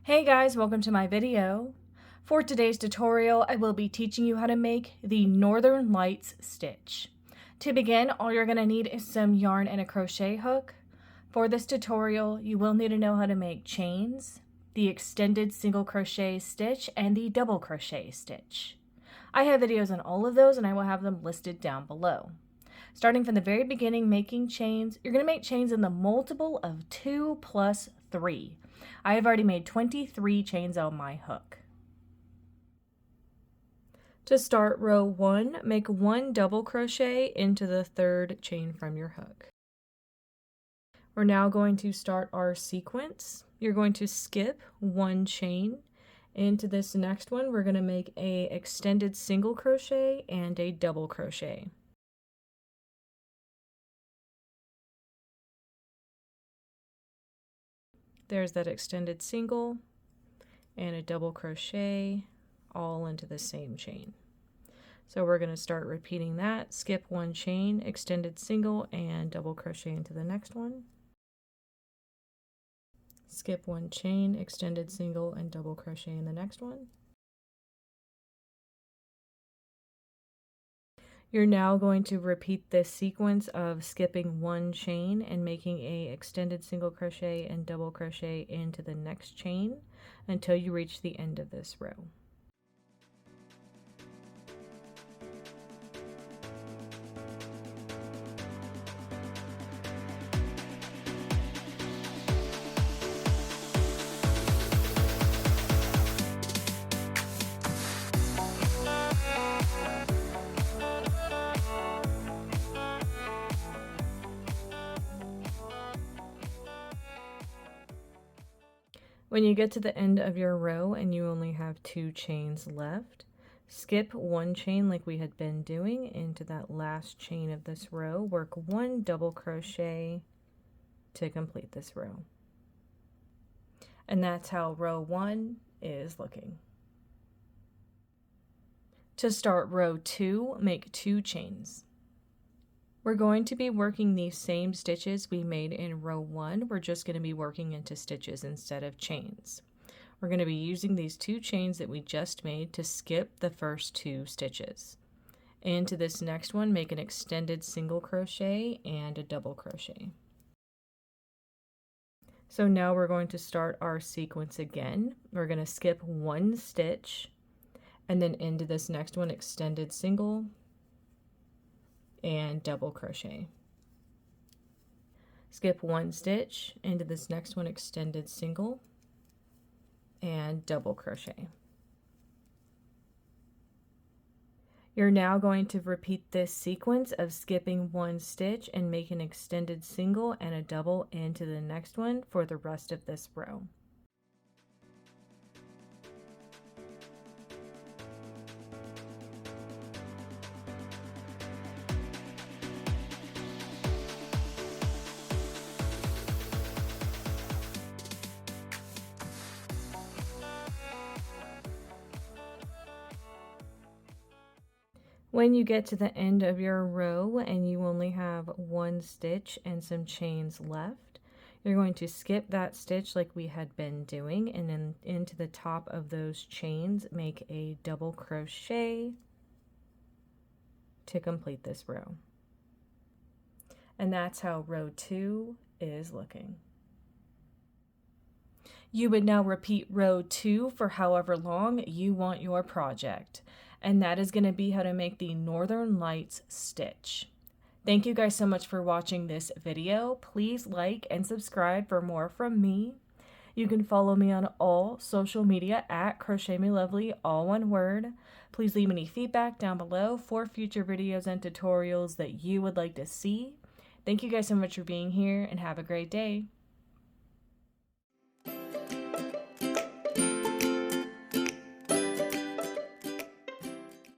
Hey guys, welcome to my video. For today's tutorial, I will be teaching you how to make the Northern Lights stitch. To begin, all you're going to need is some yarn and a crochet hook. For this tutorial, you will need to know how to make chains, the extended single crochet stitch, and the double crochet stitch. I have videos on all of those and I will have them listed down below. Starting from the very beginning, making chains, you're going to make chains in the multiple of 2 plus 3. I have already made 23 chains on my hook. To start row 1, make 1 double crochet into the 3rd chain from your hook. We're now going to start our sequence. You're going to skip 1 chain. Into this next one, we're going to make a extended single crochet and a double crochet. There's that extended single and a double crochet all into the same chain. So we're going to start repeating that. Skip 1 chain, extended single, and double crochet into the next one. Skip 1 chain, extended single, and double crochet in the next one. You're now going to repeat this sequence of skipping 1 chain and making a extended single crochet and double crochet into the next chain until you reach the end of this row. When you get to the end of your row and you only have 2 chains left, skip 1 chain like we had been doing into that last chain of this row. Work 1 double crochet to complete this row. And that's how row 1 is looking. To start row 2, make 2 chains. We're going to be working these same stitches we made in row 1. We're just going to be working into stitches instead of chains. We're going to be using these 2 chains that we just made to skip the first 2 stitches. Into this next one, make an extended single crochet and a double crochet. So now we're going to start our sequence again. We're going to skip 1 stitch and then into this next one, extended single and double crochet. Skip 1 stitch into this next one, extended single and double crochet. You're now going to repeat this sequence of skipping 1 stitch and make an extended single and a double into the next one for the rest of this row. When you get to the end of your row and you only have 1 stitch and some chains left, you're going to skip that stitch like we had been doing, and then into the top of those chains make a double crochet to complete this row. And that's how row 2 is looking. You would now repeat row 2 for however long you want your project. And that is going to be how to make the Northern Lights stitch. Thank you guys so much for watching this video. Please like and subscribe for more from me. You can follow me on all social media at crochetmelovely, all one word. Please leave any feedback down below for future videos and tutorials that you would like to see. Thank you guys so much for being here and have a great day.